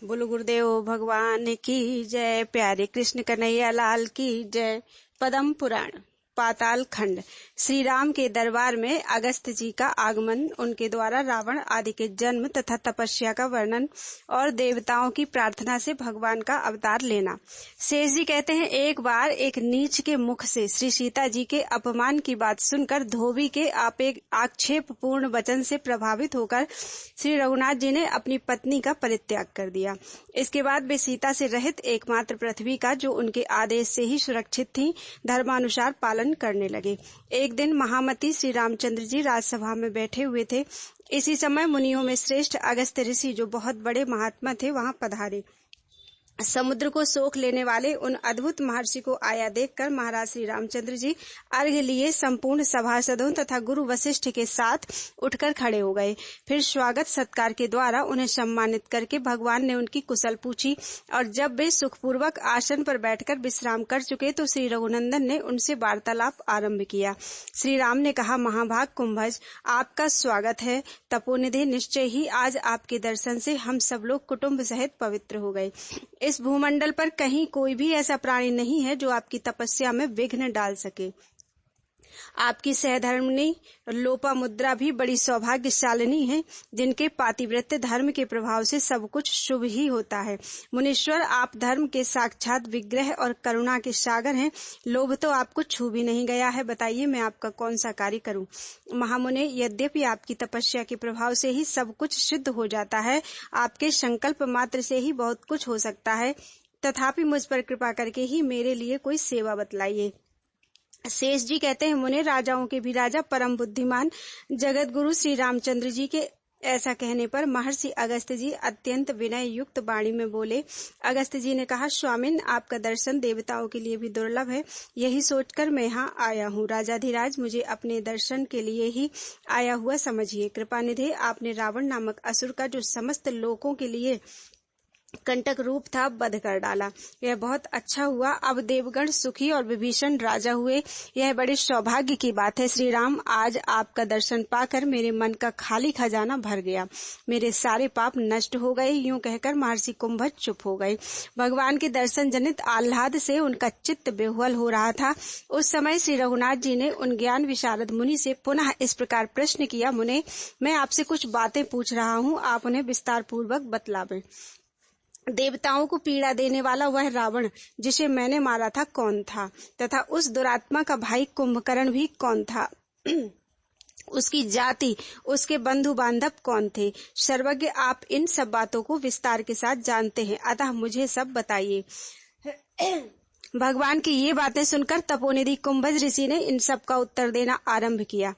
बोलो गुरुदेव भगवान की जय। प्यारे कृष्ण कन्हैया लाल की जय। पद्म पुराण पाताल खंड। श्री राम के दरबार में अगस्त्य जी का आगमन, उनके द्वारा रावण आदि के जन्म तथा तपस्या का वर्णन और देवताओं की प्रार्थना से भगवान का अवतार लेना। शेष जी कहते हैं, एक बार एक नीच के मुख से श्री सीता जी के अपमान की बात सुनकर धोबी के आक्षेप पूर्ण वचन से प्रभावित होकर श्री रघुनाथ जी ने अपनी पत्नी का परित्याग कर दिया। इसके बाद वे सीता से रहित एकमात्र पृथ्वी का, जो उनके आदेश से ही सुरक्षित थी, धर्मानुसार पालन करने लगे। एक दिन महामती श्री रामचंद्र जी राजसभा में बैठे हुए थे। इसी समय मुनियों में श्रेष्ठ अगस्त्य ऋषि, जो बहुत बड़े महात्मा थे, वहां पधारे। समुद्र को सोख लेने वाले उन अद्भुत महर्षि को आया देखकर महाराज श्री रामचंद्र जी अर्घ्य लिए संपूर्ण सभासदों तथा गुरु वशिष्ठ के साथ उठकर खड़े हो गए। फिर स्वागत सत्कार के द्वारा उन्हें सम्मानित करके भगवान ने उनकी कुशल पूछी और जब वे सुखपूर्वक आसन पर बैठकर विश्राम कर चुके तो श्री रघुनंदन ने उनसे वार्तालाप आरंभ किया। श्री राम ने कहा, महाभाग कुंभज, आपका स्वागत है। तपोनिधि, निश्चय ही आज आपके दर्शन से हम सब लोग कुटुंब सहित पवित्र हो गए। इस भूमंडल पर कहीं कोई भी ऐसा प्राणी नहीं है जो आपकी तपस्या में विघ्न डाल सके। आपकी सहधर्मिणी लोपामुद्रा भी बड़ी सौभाग्यशालिनी है, जिनके पातिव्रत्य धर्म के प्रभाव से सब कुछ शुभ ही होता है। मुनीश्वर, आप धर्म के साक्षात विग्रह और करुणा के सागर हैं। लोभ तो आपको छू भी नहीं गया है। बताइए, मैं आपका कौन सा कार्य करूं? महामुने, यद्यपि आपकी तपस्या के प्रभाव से ही सब कुछ सिद्ध हो जाता है, आपके संकल्प मात्र से ही बहुत कुछ हो सकता है, तथापि मुझ पर कृपा करके ही मेरे लिए कोई सेवा बतलाइए। शेष जी कहते हैं, मुने, राजाओं के भी राजा परम बुद्धिमान जगत गुरु श्री रामचंद्र जी के ऐसा कहने पर महर्षि अगस्त्य जी अत्यंत विनय युक्त वाणी में बोले। अगस्त्य जी ने कहा, स्वामिन, आपका दर्शन देवताओं के लिए भी दुर्लभ है, यही सोचकर मैं यहाँ आया हूँ। राजाधिराज, मुझे अपने दर्शन के लिए ही आया हुआ समझिए। कृपानिधि, आपने रावण नामक असुर का, जो समस्त लोकों के लिए कंटक रूप था, वध कर डाला। यह बहुत अच्छा हुआ। अब देवगण सुखी और विभीषण राजा हुए, यह बड़े सौभाग्य की बात है। श्री राम, आज आपका दर्शन पाकर मेरे मन का खाली खजाना भर गया, मेरे सारे पाप नष्ट हो गए। यूं कहकर महर्षि कुंभज चुप हो गए। भगवान के दर्शन जनित आह्लाद से उनका चित्त बेहुल हो रहा था। उस समय श्री रघुनाथ जी ने उन ज्ञान विशारद मुनि से पुनः इस प्रकार प्रश्न किया, मुने, मैं आपसे कुछ बातें पूछ रहा हूँ, आप उन्हें विस्तार पूर्वक बतलावें। देवताओं को पीड़ा देने वाला वह रावण जिसे मैंने मारा था कौन था, तथा उस दुरात्मा का भाई कुंभकर्ण भी कौन था? उसकी जाति, उसके बंधु बांधव कौन थे? सर्वज्ञ, आप इन सब बातों को विस्तार के साथ जानते हैं, अतः मुझे सब बताइए। भगवान की ये बातें सुनकर तपोनिधि कुंभज ऋषि ने इन सब का उत्तर देना आरंभ किया।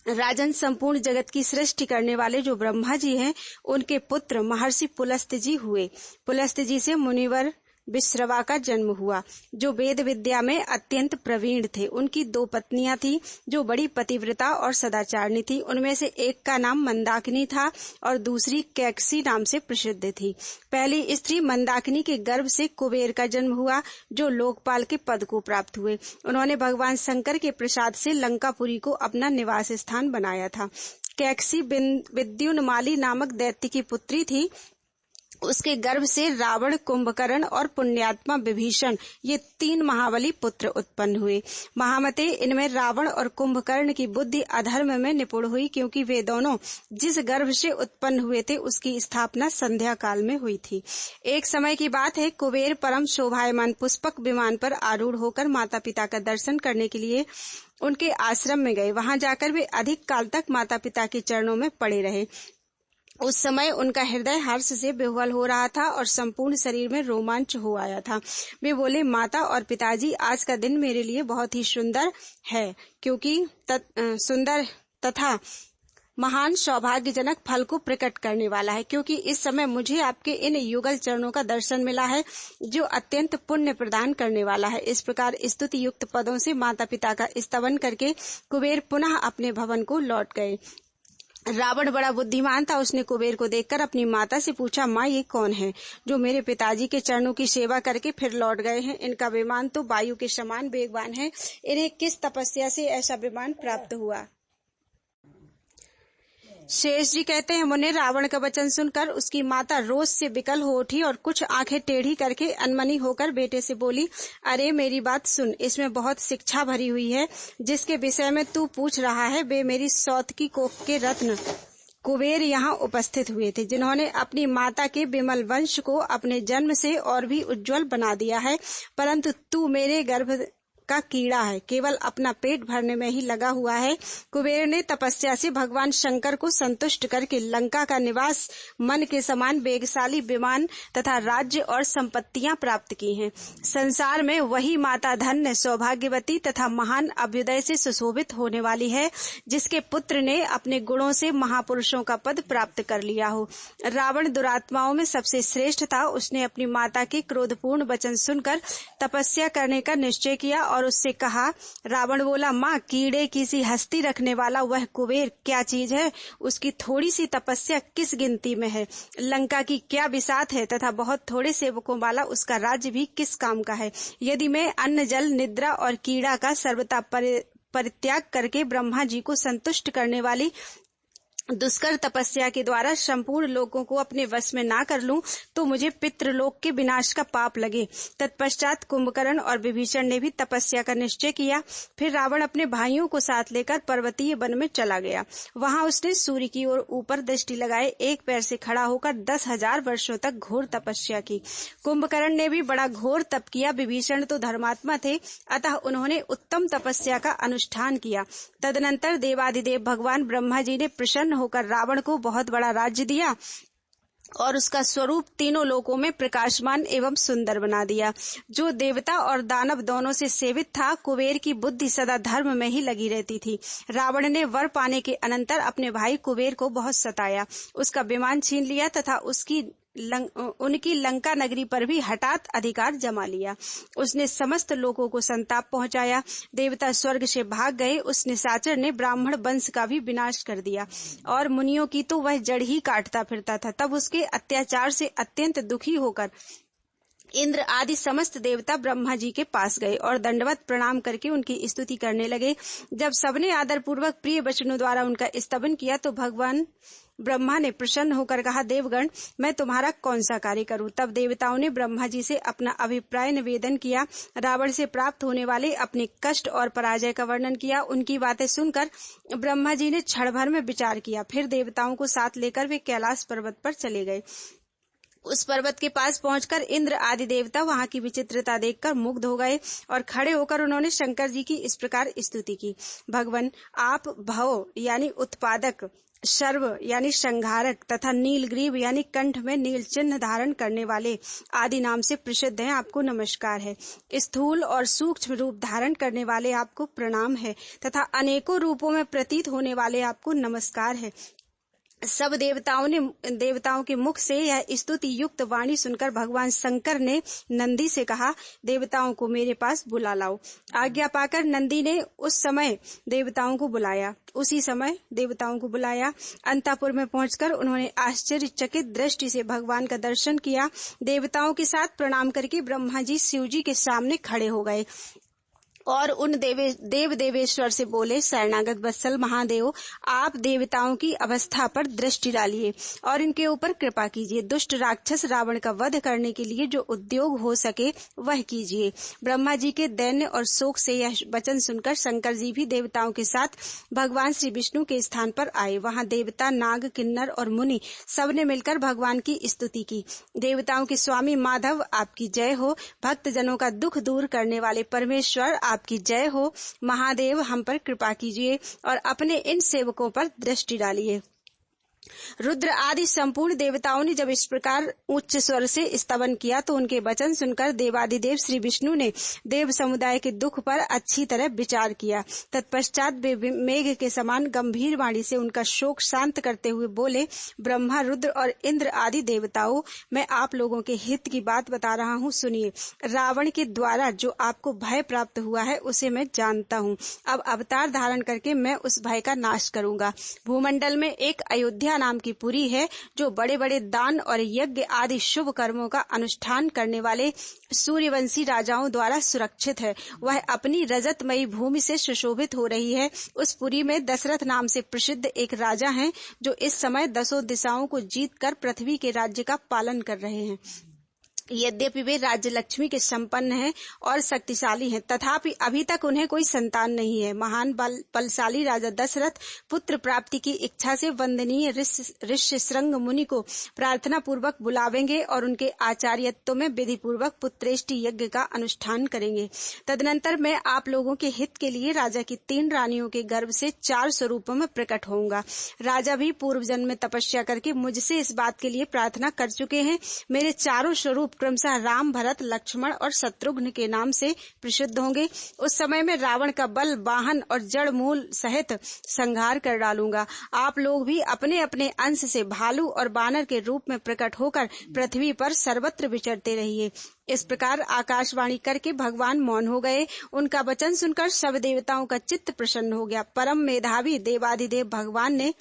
राजन, संपूर्ण जगत की सृष्टि करने वाले जो ब्रह्मा जी हैं, उनके पुत्र महर्षि पुलस्त्य जी हुए। पुलस्त्य जी से मुनिवर विश्रवा का जन्म हुआ, जो वेद विद्या में अत्यंत प्रवीण थे। उनकी 2 पत्नियां थी, जो बड़ी पतिव्रता और सदाचारणी थी। उनमें से एक का नाम मंदाकिनी था और दूसरी कैकसी नाम से प्रसिद्ध थी। पहली स्त्री मंदाकिनी के गर्भ से कुबेर का जन्म हुआ, जो लोकपाल के पद को प्राप्त हुए। उन्होंने भगवान शंकर के प्रसाद से लंकापुरी को अपना निवास स्थान बनाया था। कैकसी विद्युन्माली नामक दैत्य की पुत्री थी। उसके गर्भ से रावण, कुंभकर्ण और पुण्यात्मा विभीषण, ये 3 महाबली पुत्र उत्पन्न हुए। महामते, इनमें रावण और कुंभकर्ण की बुद्धि अधर्म में निपुण हुई, क्योंकि वे दोनों जिस गर्भ से उत्पन्न हुए थे उसकी स्थापना संध्या काल में हुई थी। एक समय की बात है, कुबेर परम शोभायमान पुष्पक विमान पर आरूढ़ होकर माता पिता का दर्शन करने के लिए उनके आश्रम में गए। वहां जाकर वे अधिक काल तक माता पिता के चरणों में पड़े रहे। उस समय उनका हृदय हर्ष से विह्वल हो रहा था और संपूर्ण शरीर में रोमांच हो आया था। वे बोले, माता और पिताजी, आज का दिन मेरे लिए बहुत ही सुंदर है, क्योंकि सुंदर तथा महान सौभाग्यजनक फल को प्रकट करने वाला है, क्योंकि इस समय मुझे आपके इन युगल चरणों का दर्शन मिला है, जो अत्यंत पुण्य प्रदान करने वाला है। इस प्रकार स्तुति युक्त पदों से माता पिता का स्तवन करके कुबेर पुनः अपने भवन को लौट गए। रावण बड़ा बुद्धिमान था। उसने कुबेर को देखकर अपनी माता से पूछा, माँ, ये कौन है जो मेरे पिताजी के चरणों की सेवा करके फिर लौट गए हैं? इनका विमान तो वायु के समान वेगवान है, इन्हें किस तपस्या से ऐसा विमान प्राप्त हुआ? शेष जी कहते हैं, मुने रावण का वचन सुनकर उसकी माता रोष से विकल हो उठी और कुछ आंखें टेढ़ी करके अनमनी होकर बेटे से बोली, अरे मेरी बात सुन, इसमें बहुत शिक्षा भरी हुई है। जिसके विषय में तू पूछ रहा है वे मेरी सौत की कोख के रत्न कुबेर यहाँ उपस्थित हुए थे, जिन्होंने अपनी माता के विमल वंश को अपने जन्म से और भी उज्जवल बना दिया है। परंतु तू मेरे गर्भ का कीड़ा है, केवल अपना पेट भरने में ही लगा हुआ है। कुबेर ने तपस्या से भगवान शंकर को संतुष्ट करके लंका का निवास, मन के समान वेगशाली विमान तथा राज्य और संपत्तियां प्राप्त की हैं। संसार में वही माता धन्य, सौभाग्यवती तथा महान अभ्युदय से सुशोभित होने वाली है, जिसके पुत्र ने अपने गुणों से महापुरुषों का पद प्राप्त कर लिया हो। रावण दुरात्माओं में सबसे श्रेष्ठ था। उसने अपनी माता के क्रोधपूर्ण वचन सुनकर तपस्या करने का निश्चय किया और उससे कहा। रावण बोला, माँ, कीड़े की सी हस्ती रखने वाला वह कुबेर क्या चीज है? उसकी थोड़ी सी तपस्या किस गिनती में है? लंका की क्या बिसात है तथा बहुत थोड़े सेवकों वाला उसका राज्य भी किस काम का है? यदि मैं अन्न, जल, निद्रा और कीड़ा का सर्वथा परित्याग करके ब्रह्मा जी को संतुष्ट करने वाली दुष्कर तपस्या के द्वारा संपूर्ण लोगों को अपने वश में ना कर लूं, तो मुझे पितृलोक के विनाश का पाप लगे। तत्पश्चात कुंभकर्ण और विभीषण ने भी तपस्या का निश्चय किया। फिर रावण अपने भाइयों को साथ लेकर पर्वतीय वन में चला गया। वहां उसने सूर्य की ओर ऊपर दृष्टि लगाए एक पैर से खड़ा होकर 10,000 वर्षों तक घोर तपस्या की। कुंभकर्ण ने भी बड़ा घोर तप किया। विभीषण तो धर्मात्मा थे, अतः उन्होंने उत्तम तपस्या का अनुष्ठान किया। तदनंतर देवाधिदेव भगवान ब्रह्मा जी ने प्रसन्न होकर रावण को बहुत बड़ा राज्य दिया और उसका स्वरूप तीनों लोकों में प्रकाशमान एवं सुंदर बना दिया। जो देवता और दानव दोनों से सेवित था, कुबेर की बुद्धि सदा धर्म में ही लगी रहती थी। रावण ने वर पाने के अनंतर अपने भाई कुबेर को बहुत सताया, उसका विमान छीन लिया तथा उनकी लंका नगरी पर भी हठात अधिकार जमा लिया। उसने समस्त लोगों को संताप पहुंचाया। देवता स्वर्ग से भाग गए। उस निशाचर ने ब्राह्मण वंश का भी विनाश कर दिया और मुनियों की तो वह जड़ ही काटता फिरता था। तब उसके अत्याचार से अत्यंत दुखी होकर इंद्र आदि समस्त देवता ब्रह्मा जी के पास गए और दंडवत प्रणाम करके उनकी स्तुति करने लगे। जब सबने आदर पूर्वक प्रिय वचनों द्वारा उनका स्तवन किया तो भगवान ब्रह्मा ने प्रसन्न होकर कहा, देवगण, मैं तुम्हारा कौन सा कार्य करूं? तब देवताओं ने ब्रह्मा जी से अपना अभिप्राय निवेदन किया। रावण से प्राप्त होने वाले अपने कष्ट और पराजय का वर्णन किया। उनकी बातें सुनकर ब्रह्मा जी ने क्षण भर में विचार किया। फिर देवताओं को साथ लेकर वे कैलाश पर्वत पर चले गए। उस पर्वत के पास पहुंचकर इंद्र आदि देवता वहां की विचित्रता देखकर मुग्ध हो गए और खड़े होकर उन्होंने शंकर जी की इस प्रकार स्तुति की। भगवान, आप भव यानी उत्पादक, शर्व यानी संहारक तथा नीलग्रीव यानी कंठ में नील चिन्ह धारण करने वाले आदि नाम से प्रसिद्ध हैं। आपको नमस्कार है। स्थूल और सूक्ष्म रूप धारण करने वाले आपको प्रणाम है तथा अनेकों रूपों में प्रतीत होने वाले आपको नमस्कार है। सब देवताओं के मुख से यह स्तुति युक्त वाणी सुनकर भगवान शंकर ने नंदी से कहा, देवताओं को मेरे पास बुला लाओ। आज्ञा पाकर नंदी ने उसी समय देवताओं को बुलाया। अंतःपुर में पहुंचकर उन्होंने आश्चर्यचकित दृष्टि से भगवान का दर्शन किया। देवताओं के साथ प्रणाम करके ब्रह्मा जी शिव जी के सामने खड़े हो गए और उन देवेश्वर से बोले, शरणागत वत्सल महादेव, आप देवताओं की अवस्था पर दृष्टि डालिए और इनके ऊपर कृपा कीजिए। दुष्ट राक्षस रावण का वध करने के लिए जो उद्योग हो सके वह कीजिए। ब्रह्मा जी के दैन्य और शोक से यह वचन सुनकर शंकर जी भी देवताओं के साथ भगवान श्री विष्णु के स्थान पर आए। वहां देवता, नाग, किन्नर और मुनि सबने मिलकर भगवान की स्तुति की। देवताओं के स्वामी माधव, आपकी जय हो। भक्त जनों का दुख दूर करने वाले परमेश्वर, आपकी जय हो। महादेव, हम पर कृपा कीजिए और अपने इन सेवकों पर दृष्टि डालिए। रुद्र आदि संपूर्ण देवताओं ने जब इस प्रकार उच्च स्वर से स्तवन किया तो उनके वचन सुनकर देवादिदेव श्री विष्णु ने देव समुदाय के दुख पर अच्छी तरह विचार किया। तत्पश्चात वे मेघ के समान गंभीर वाणी से उनका शोक शांत करते हुए बोले, ब्रह्मा, रुद्र और इंद्र आदि देवताओं, मैं आप लोगों के हित की बात बता रहा हूँ, सुनिए। रावण के द्वारा जो आपको भय प्राप्त हुआ है उसे मैं जानता हूँ। अब अवतार धारण करके मैं उस भय का नाश करूंगा। भूमंडल में एक अयोध्या नाम की पुरी है, जो बड़े बड़े दान और यज्ञ आदि शुभ कर्मों का अनुष्ठान करने वाले सूर्यवंशी राजाओं द्वारा सुरक्षित है। वह अपनी रजतमयी भूमि से सुशोभित हो रही है। उस पुरी में दशरथ नाम से प्रसिद्ध एक राजा हैं, जो इस समय 10 दिशाओं को जीतकर पृथ्वी के राज्य का पालन कर रहे हैं। यद्यपि वे राज्य लक्ष्मी के संपन्न हैं और शक्तिशाली हैं, तथापि अभी तक उन्हें कोई संतान नहीं है। महान बलशाली राजा दशरथ पुत्र प्राप्ति की इच्छा से वंदनीय ऋष्यशृंग मुनि को प्रार्थना पूर्वक बुलावेंगे और उनके आचार्यत्व में विधि पूर्वक पुत्रेष्टि यज्ञ का अनुष्ठान करेंगे। तदनंतर मैं आप लोगों के हित के लिए राजा की 3 रानियों के गर्भ से 4 स्वरूपों में प्रकट होऊंगा। राजा भी पूर्व जन्म में तपस्या करके मुझसे इस बात के लिए प्रार्थना कर चुके हैं। मेरे चारों स्वरूप क्रमशः राम, भरत, लक्ष्मण और शत्रुघ्न के नाम से प्रसिद्ध होंगे। उस समय में रावण का बल, वाहन और जड़ मूल सहित संहार कर डालूंगा। आप लोग भी अपने अपने अंश से भालू और बानर के रूप में प्रकट होकर पृथ्वी पर सर्वत्र विचरते रहिए। इस प्रकार आकाशवाणी करके भगवान मौन हो गए। उनका वचन सुनकर सब देवताओं का चित्त प्रसन्न हो गया। परम मेधावी देवाधिदेव भगवान ने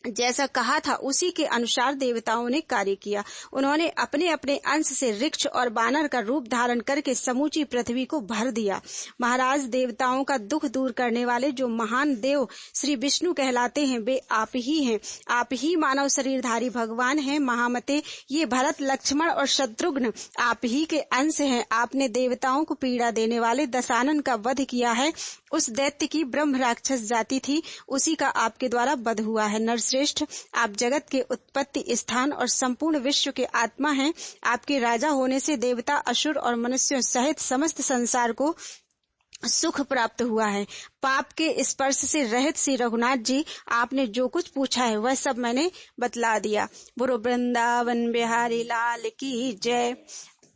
जैसा कहा था उसी के अनुसार देवताओं ने कार्य किया। उन्होंने अपने अपने अंश से वृक्ष और बानर का रूप धारण करके समूची पृथ्वी को भर दिया। महाराज, देवताओं का दुख दूर करने वाले जो महान देव श्री विष्णु कहलाते हैं, वे आप ही हैं। आप ही मानव शरीरधारी भगवान हैं। महामते, ये भरत, लक्ष्मण और शत्रुघ्न आप ही के अंश हैं। आपने देवताओं को पीड़ा देने वाले दशानन का वध किया है। उस दैत्य की ब्रह्म राक्षस जाति थी, उसी का आपके द्वारा वध हुआ है। नरश्रेष्ठ, आप जगत के उत्पत्ति स्थान और संपूर्ण विश्व के आत्मा हैं। आपके राजा होने से देवता, असुर और मनुष्यों सहित समस्त संसार को सुख प्राप्त हुआ है। पाप के स्पर्श से रहित श्री रघुनाथ जी, आपने जो कुछ पूछा है वह सब मैंने बतला दिया। बोलो वृंदावन बिहारी लाल की जय।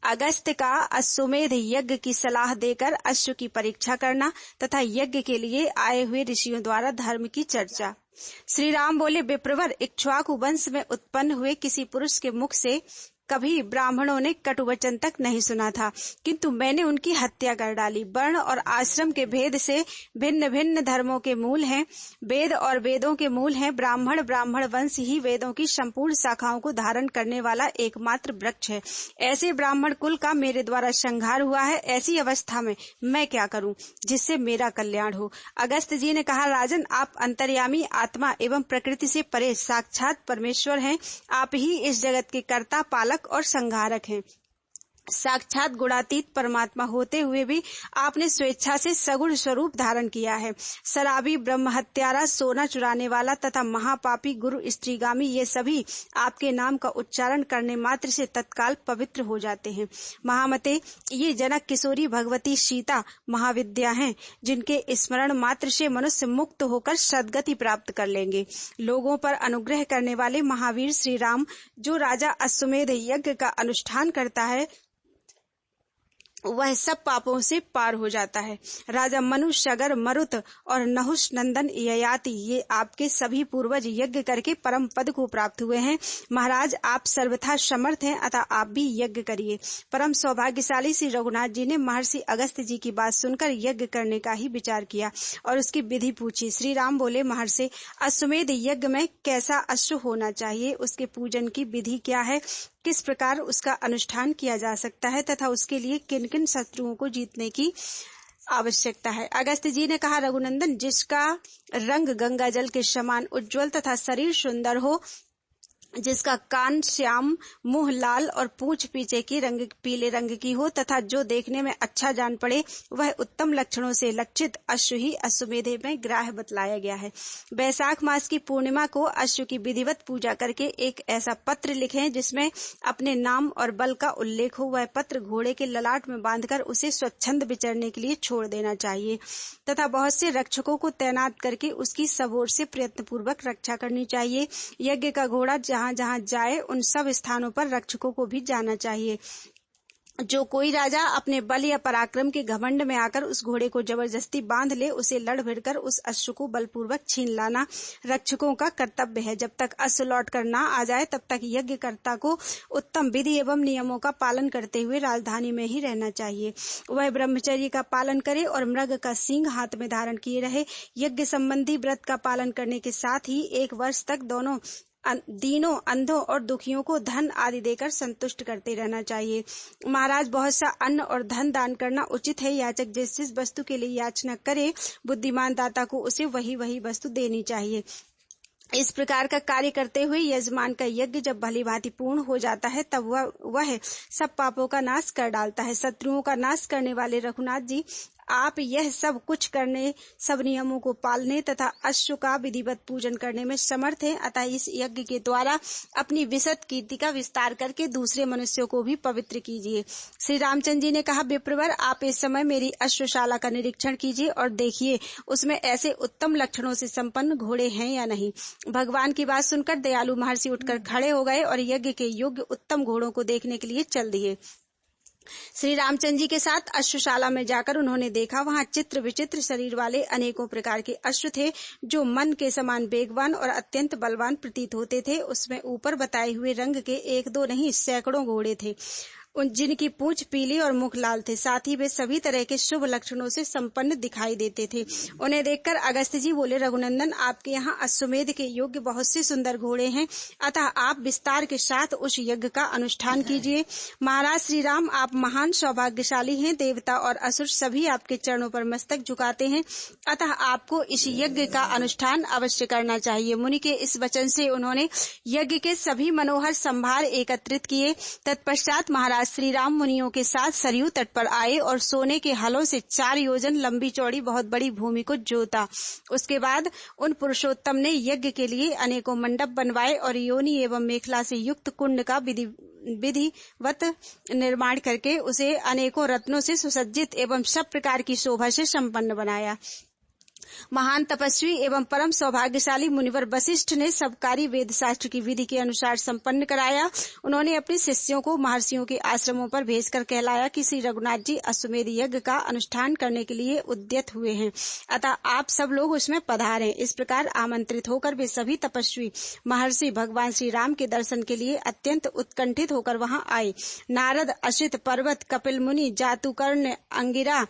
अगस्त का अश्वमेध यज्ञ की सलाह देकर अश्व की परीक्षा करना तथा यज्ञ के लिए आए हुए ऋषियों द्वारा धर्म की चर्चा। श्री राम बोले, विप्रवर, इक्ष्वाकु वंश में उत्पन्न हुए किसी पुरुष के मुख से कभी ब्राह्मणों ने कटुवचन तक नहीं सुना था, किंतु मैंने उनकी हत्या कर डाली। वर्ण और आश्रम के भेद से भिन्न भिन्न धर्मों के मूल हैं। वेद और वेदों के मूल हैं। ब्राह्मण वंश ही वेदों की संपूर्ण शाखाओं को धारण करने वाला एकमात्र वृक्ष है। ऐसे ब्राह्मण कुल का मेरे द्वारा संहार हुआ है। ऐसी अवस्था में मैं क्या करूं जिससे मेरा कल्याण हो? अगस्त जी ने कहा, राजन, आप अंतर्यामी आत्मा एवं प्रकृति से परे साक्षात परमेश्वर हैं। आप ही इस जगत के कर्ता, पालक और संहारक हैं। साक्षात गुणातीत परमात्मा होते हुए भी आपने स्वेच्छा से सगुण स्वरूप धारण किया है। शराबी, ब्रह्म हत्यारा, सोना चुराने वाला तथा महापापी, गुरु स्त्रीगामी, ये सभी आपके नाम का उच्चारण करने मात्र से तत्काल पवित्र हो जाते हैं। महामते, ये जनक, किशोरी, भगवती, सीता महाविद्या हैं, जिनके स्मरण मात्र से मनुष्य मुक्त होकर सद्गति प्राप्त कर लेंगे। लोगों पर अनुग्रह करने वाले महावीर श्री राम, जो राजा अश्वमेध यज्ञ का अनुष्ठान करता है वह सब पापों से पार हो जाता है। राजा मनु, सगर, मरुत और नहुष नंदन, ययाति, ये आपके सभी पूर्वज यज्ञ करके परम पद को प्राप्त हुए हैं। महाराज, आप सर्वथा समर्थ हैं, अतः आप भी यज्ञ करिए। परम सौभाग्यशाली श्री रघुनाथ जी ने महर्षि अगस्त जी की बात सुनकर यज्ञ करने का ही विचार किया और उसकी विधि पूछी। श्री राम बोले, महर्षि, अश्वमेध यज्ञ में कैसा अश्व होना चाहिए? उसके पूजन की विधि क्या है? किस प्रकार उसका अनुष्ठान किया जा सकता है तथा उसके लिए किन किन शत्रुओं को जीतने की आवश्यकता है? अगस्त जी ने कहा, रघुनंदन, जिसका रंग गंगा जल के समान उज्जवल तथा शरीर सुंदर हो, जिसका कान श्याम, मुंह लाल और पूंछ पीछे की पीले रंग की हो तथा जो देखने में अच्छा जान पड़े, वह उत्तम लक्षणों से लक्षित अश्व ही अश्वमेध में ग्राह्य बतलाया गया है। वैशाख मास की पूर्णिमा को अश्व की विधिवत पूजा करके एक ऐसा पत्र लिखें जिसमें अपने नाम और बल का उल्लेख हो। वह पत्र घोड़े के ललाट में बांधकर उसे स्वच्छंद विचरने के लिए छोड़ देना चाहिए तथा बहुत से रक्षकों को तैनात करके उसकी सब ओर से प्रयत्न पूर्वक रक्षा करनी चाहिए। यज्ञ का घोड़ा जहाँ जहाँ जाए उन सब स्थानों पर रक्षकों को भी जाना चाहिए। जो कोई राजा अपने बल या पराक्रम के घमंड में आकर उस घोड़े को जबरदस्ती बांध ले, उसे लड़ भिड़कर उस अश्व को बलपूर्वक छीन लाना रक्षकों का कर्तव्य है। जब तक अश्व लौट कर ना आ जाए तब तक यज्ञकर्ता को उत्तम विधि एवं नियमों का पालन करते हुए राजधानी में ही रहना चाहिए। वह ब्रह्मचर्य का पालन करे और मृग का सींग हाथ में धारण किए रहे। यज्ञ संबंधी व्रत का पालन करने के साथ ही 1 वर्ष तक दोनों दीनों, अंधों और दुखियों को धन आदि देकर संतुष्ट करते रहना चाहिए। महाराज, बहुत सा अन्न और धन दान करना उचित है। याचक जिस जिस वस्तु के लिए याचना करे, बुद्धिमान दाता को उसे वही वही वस्तु देनी चाहिए। इस प्रकार का कार्य करते हुए यजमान का यज्ञ जब भली भांति पूर्ण हो जाता है, तब वह सब पापों का नाश कर डालता है। शत्रुओं का नाश करने वाले रघुनाथ जी, आप यह सब कुछ करने, सब नियमों को पालने तथा अश्व का विधिवत पूजन करने में समर्थ हैं। अतः इस यज्ञ के द्वारा अपनी विशद कीर्ति का विस्तार करके दूसरे मनुष्यों को भी पवित्र कीजिए। श्री रामचंद्र जी ने कहा, विप्रवर, आप इस समय मेरी अश्वशाला का निरीक्षण कीजिए और देखिए उसमें ऐसे उत्तम लक्षणों से संपन्न घोड़े हैं या नहीं। भगवान की बात सुनकर दयालु महर्षि उठकर खड़े हो गए और यज्ञ के योग्य उत्तम घोड़ों को देखने के लिए चल दिए। श्री रामचंद्र जी के साथ अश्वशाला में जाकर उन्होंने देखा, वहां चित्र विचित्र शरीर वाले अनेकों प्रकार के अश्व थे, जो मन के समान वेगवान और अत्यंत बलवान प्रतीत होते थे। उसमें ऊपर बताए हुए रंग के एक दो नहीं, सैकड़ों घोड़े थे, जिनकी पूंछ पीली और मुख लाल थे। साथ ही वे सभी तरह के शुभ लक्षणों से संपन्न दिखाई देते थे। उन्हें देखकर अगस्त्य जी बोले, रघुनंदन, आपके यहाँ अश्वमेध के योग्य बहुत से सुंदर घोड़े हैं, अतः आप विस्तार के साथ उस यज्ञ का अनुष्ठान कीजिए। महाराज श्री राम, आप महान सौभाग्यशाली हैं। देवता और असुर सभी आपके चरणों पर मस्तक झुकाते हैं, अतः आपको इस यज्ञ का अनुष्ठान अवश्य करना चाहिए। मुनि के इस वचन से उन्होंने यज्ञ के सभी मनोहर संभार एकत्रित किए। तत्पश्चात महाराज श्री राम मुनियों के साथ सरयू तट पर आए और सोने के हलों से 4 योजन लंबी चौड़ी बहुत बड़ी भूमि को जोता। उसके बाद उन पुरुषोत्तम ने यज्ञ के लिए अनेकों मंडप बनवाए और योनि एवं मेखला से युक्त कुंड का विधिवत निर्माण करके उसे अनेकों रत्नों से सुसज्जित एवं सब प्रकार की शोभा से संपन्न बनाया। महान तपस्वी एवं परम सौभाग्यशाली मुनिवर वशिष्ठ ने सब कार्य वेद शास्त्र की विधि के अनुसार संपन्न कराया। उन्होंने अपने शिष्यों को महर्षियों के आश्रमों पर भेजकर कहलाया कि श्री रघुनाथ जी अश्वमेध यज्ञ का अनुष्ठान करने के लिए उद्यत हुए हैं, अतः आप सब लोग उसमें पधारें। इस प्रकार आमंत्रित होकर वे सभी तपस्वी महर्षि भगवान श्री राम के दर्शन के लिए अत्यंत उत्कंठित होकर वहां आए। नारद, असित, पर्वत, कपिल मुनि, जातुकर्ण, अंगिरा,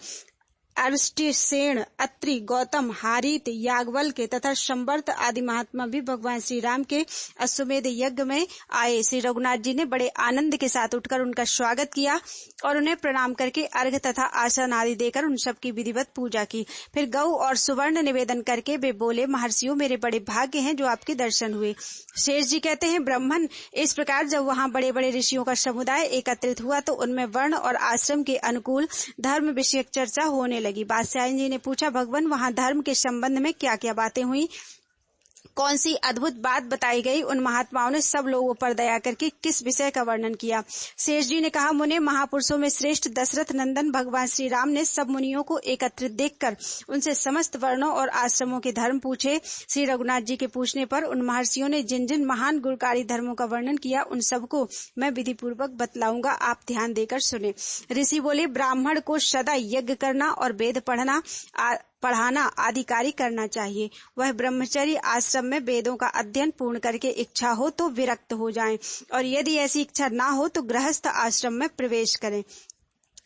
अरिष्टसेन, अत्रि, गौतम, हारीत, याज्ञवल्क्य तथा संवर्त आदि महात्मा भी भगवान श्री राम के अश्वमेध यज्ञ में आए। श्री रघुनाथ जी ने बड़े आनंद के साथ उठकर उनका स्वागत किया और उन्हें प्रणाम करके अर्घ्य तथा आसन आदि देकर उन सब की विधिवत पूजा की। फिर गौ और सुवर्ण निवेदन करके वे बोले, महर्षियों, मेरे बड़े भाग्य हैं जो आपके दर्शन हुए। शेष जी कहते हैं, ब्राह्मण, इस प्रकार जब वहाँ बड़े बड़े ऋषियों का समुदाय एकत्रित हुआ तो उनमें वर्ण और आश्रम के अनुकूल धर्म विषयक चर्चा होने लगी। बादशाह जी ने पूछा, भगवान, वहाँ धर्म के संबंध में क्या क्या बातें हुई, कौन सी अद्भुत बात बताई गई? उन महात्माओं ने सब लोगों पर दया करके किस विषय का वर्णन किया? शेष जी ने कहा, मुने, महापुरुषों में श्रेष्ठ दशरथ नंदन भगवान श्री राम ने सब मुनियों को एकत्रित देखकर उनसे समस्त वर्णों और आश्रमों के धर्म पूछे। श्री रघुनाथ जी के पूछने पर उन महर्षियों ने जिन जिन महान गुणकारी धर्मों का वर्णन किया, उन सबको मैं विधि पूर्वक बतलाऊंगा, आप ध्यान देकर सुने। ऋषि बोले, ब्राह्मण को सदा यज्ञ करना और वेद पढ़ाना आदि कार्य करना चाहिए। वह ब्रह्मचर्य आश्रम में वेदों का अध्ययन पूर्ण करके इच्छा हो तो विरक्त हो जाएं, और यदि ऐसी इच्छा ना हो तो गृहस्थ आश्रम में प्रवेश करें।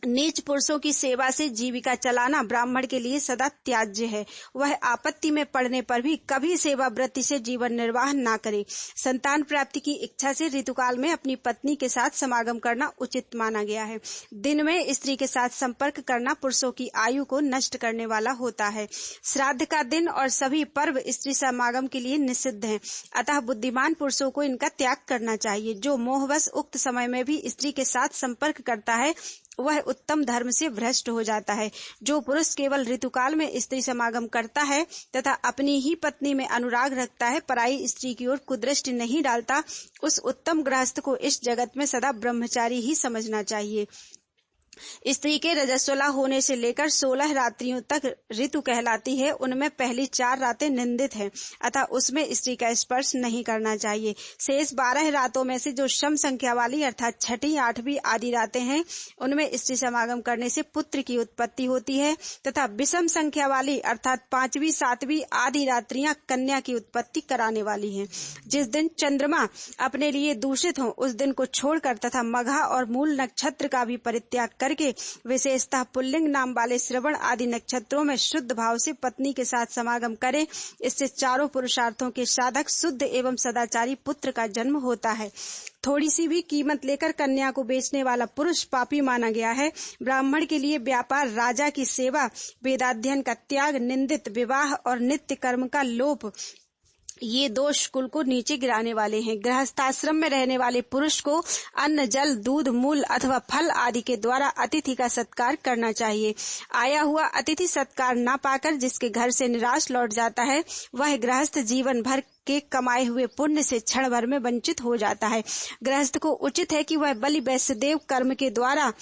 नीच पुरुषों की सेवा से जीविका चलाना ब्राह्मण के लिए सदा त्याज्य है। वह आपत्ति में पड़ने पर भी कभी सेवा वृत्ति से जीवन निर्वाह ना करे। संतान प्राप्ति की इच्छा से ऋतुकाल में अपनी पत्नी के साथ समागम करना उचित माना गया है। दिन में स्त्री के साथ संपर्क करना पुरुषों की आयु को नष्ट करने वाला होता है। श्राद्ध का दिन और सभी पर्व स्त्री समागम के लिए निषिद्ध हैं, अतः बुद्धिमान पुरुषों को इनका त्याग करना चाहिए। जो मोहवश उक्त समय में भी स्त्री के साथ संपर्क करता है वह उत्तम धर्म से भ्रष्ट हो जाता है। जो पुरुष केवल ऋतुकाल में स्त्री समागम करता है तथा अपनी ही पत्नी में अनुराग रखता है, पराई स्त्री की ओर कुदृष्टि नहीं डालता, उस उत्तम गृहस्थ को इस जगत में सदा ब्रह्मचारी ही समझना चाहिए। स्त्री के रजस्वला होने से लेकर 16 रात्रियों तक ऋतु कहलाती है। उनमें पहली 4 रातें निंदित हैं, अतः उसमें स्त्री का स्पर्श नहीं करना चाहिए। शेष 12 रातों में से जो सम संख्या वाली अर्थात 6ठी, 8वीं आदि रातें हैं, उनमें स्त्री समागम करने से पुत्र की उत्पत्ति होती है, तथा विषम संख्या वाली अर्थात 5वीं, 7वीं आदि रात्रियां कन्या की उत्पत्ति कराने वाली हैं। जिस दिन चंद्रमा अपने लिए दूषित हो उस दिन को छोड़कर तथा मघा और मूल नक्षत्र का भी परित्याग करके विशेषतः पुल्लिंग नाम वाले श्रवण आदि नक्षत्रों में शुद्ध भाव से पत्नी के साथ समागम करे। इससे चारों पुरुषार्थों के साधक शुद्ध एवं सदाचारी पुत्र का जन्म होता है। थोड़ी सी भी कीमत लेकर कन्या को बेचने वाला पुरुष पापी माना गया है। ब्राह्मण के लिए व्यापार, राजा की सेवा, वेदाध्ययन का त्याग, निंदित विवाह और नित्य कर्म का लोप, ये दोष कुल को नीचे गिराने वाले हैं। गृहस्थाश्रम में रहने वाले पुरुष को अन्न, जल, दूध, मूल अथवा फल आदि के द्वारा अतिथि का सत्कार करना चाहिए। आया हुआ अतिथि सत्कार न पाकर जिसके घर से निराश लौट जाता है, वह गृहस्थ जीवन भर के कमाए हुए पुण्य से क्षण भर में वंचित हो जाता है। गृहस्थ को उचित है कि वह बलि वैश्यदेव कर्म के द्वारा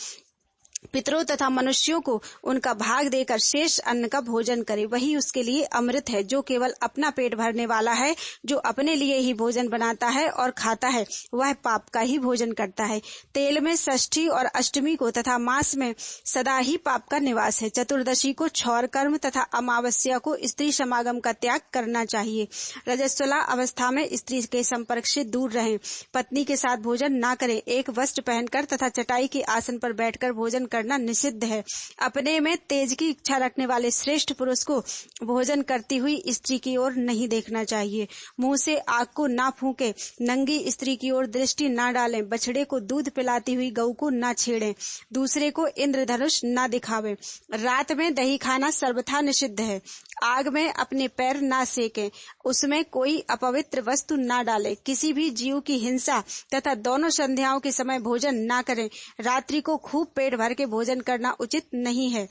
पितरों तथा मनुष्यों को उनका भाग देकर शेष अन्न का भोजन करे। वही उसके लिए अमृत है। जो केवल अपना पेट भरने वाला है, जो अपने लिए ही भोजन बनाता है और खाता है, वह पाप का ही भोजन करता है। तेल में षष्ठी और अष्टमी को तथा मास में सदा ही पाप का निवास है। चतुर्दशी को क्षौर कर्म तथा अमावस्या को स्त्री समागम का त्याग करना चाहिए। रजस्वला अवस्था में स्त्री के संपर्क से दूर रहें। पत्नी के साथ भोजन न करें। एक वस्त्र पहनकर तथा चटाई के आसन पर बैठकर भोजन करना निषिद्ध है। अपने में तेज की इच्छा रखने वाले श्रेष्ठ पुरुष को भोजन करती हुई स्त्री की ओर नहीं देखना चाहिए। मुंह से आग को ना फूंके, नंगी स्त्री की ओर दृष्टि ना डालें, बछड़े को दूध पिलाती हुई गऊ को ना छेड़ें, दूसरे को इंद्रधनुष ना दिखावें। रात में दही खाना सर्वथा निषिद्ध है। आग में अपने पैर ना सेकें, उसमें कोई अपवित्र वस्तु ना डालें। किसी भी जीव की हिंसा तथा दोनों संध्याओं के समय भोजन ना करें। रात्रि को खूब पेट भर के भोजन करना उचित नहीं है।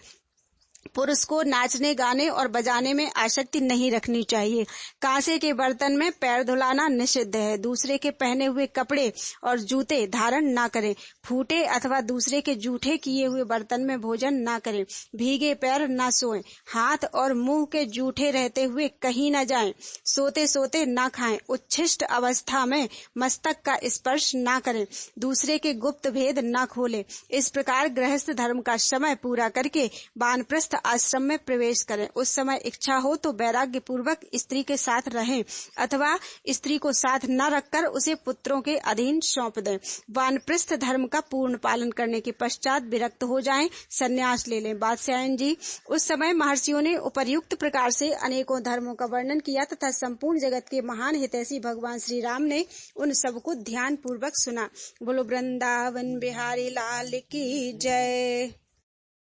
पुरुष को नाचने, गाने और बजाने में आसक्ति नहीं रखनी चाहिए। कांसे के बर्तन में पैर धुलाना निषिद्ध है। दूसरे के पहने हुए कपड़े और जूते धारण ना करें। फूटे अथवा दूसरे के जूठे किए हुए बर्तन में भोजन ना करें। भीगे पैर ना सोएं। हाथ और मुंह के जूठे रहते हुए कहीं न जाएं। सोते सोते ना खाएं। उच्छिष्ट अवस्था में मस्तक का स्पर्श ना करें। दूसरे के गुप्त भेद ना खोलें। इस प्रकार गृहस्थ धर्म का समय पूरा करके वानप्रस्थ आश्रम में प्रवेश करें। उस समय इच्छा हो तो वैराग्य पूर्वक स्त्री के साथ रहें अथवा स्त्री को साथ न रखकर उसे पुत्रों के अधीन सौंप दें। वानप्रस्थ धर्म का पूर्ण पालन करने के पश्चात विरक्त हो जाएं, संन्यास ले लें। बादशाहन जी, उस समय महर्षियों ने उपर्युक्त प्रकार से अनेकों धर्मों का वर्णन किया तथा संपूर्ण जगत के महान हितैषी भगवान श्री राम ने उन सबको ध्यान पूर्वक सुना। बोलो वृंदावन बिहारी लाल की जय।